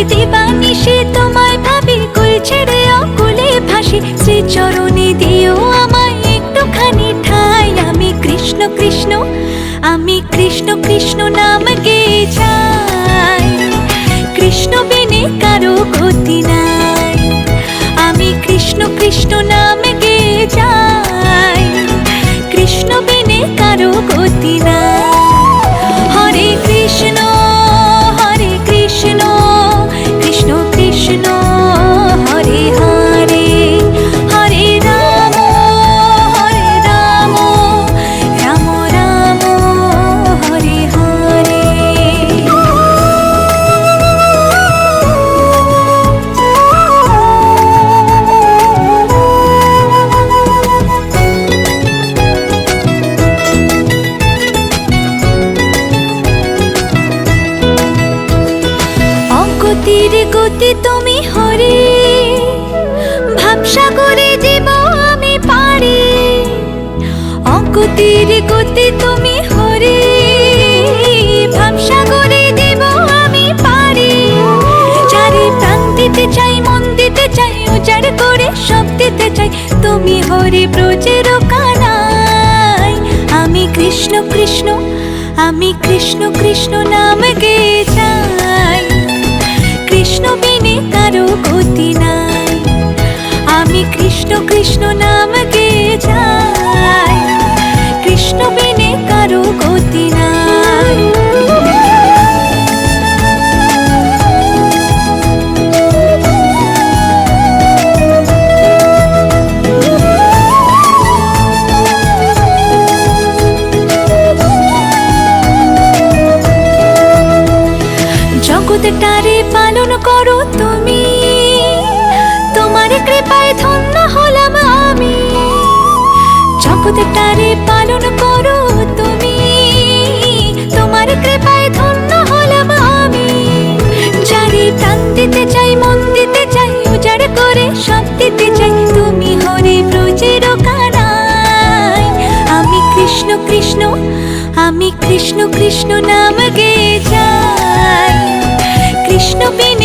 দিবানিশি তোমায় ভাবি, কুল ছেড়ে অকুলে ভাসি। শ্রীচরণে দিও আমায় একটুখানি ঠাঁই। আমি কৃষ্ণ কৃষ্ণ, আমি কৃষ্ণ কৃষ্ণ নাম গেয়ে যাই। কৃষ্ণ বিনে কারো গতি নাই। আমি কৃষ্ণ কৃষ্ণ নাম গেয়ে যাই। কৃষ্ণ বিনে কারো গতি নাই। হরে কৃষ্ণ হরে কৃষ্ণ, কৃষ্ণ কৃষ্ণ হরে হরে, হরে রাম রাম রাম হরে হরে। অগতির গতি তুমি হরে, ভাবসাগরে জীব আমি পারি। অগতির গতি তুমি হরে, ভাবসাগরে জীব আমি পারি। চারি প্রাণ দিতে চাই, মন দিতে চাই, উজাড় করে সব দিতে চাই। তুমি হরে ব্রজের কানাই। আমি কৃষ্ণ কৃষ্ণ, আমি কৃষ্ণ কৃষ্ণ নাম গেয়ে যাই। কৃষ্ণ বিনে কারো গতি নাই। আমি কৃষ্ণ কৃষ্ণ নাম গেয়ে যাই। কৃষ্ণ বিনে কারো গতি নাই। জগৎটারে পালন করো তুমি, তোমার কৃপায় ধন্য হলাম আমি। জগৎটারে পালন করো তুমি, তোমার কৃপায় ধন্য হলাম আমি। যারে প্রাণ দিতে চাই, মন দিতে চাই, উজাড় করে সব দিতে চাই। তুমি হরে ব্রজের কানাই। আমি কৃষ্ণ কৃষ্ণ, আমি কৃষ্ণ কৃষ্ণ নাম গেয়ে যাই। কৃষ্ণ বিনে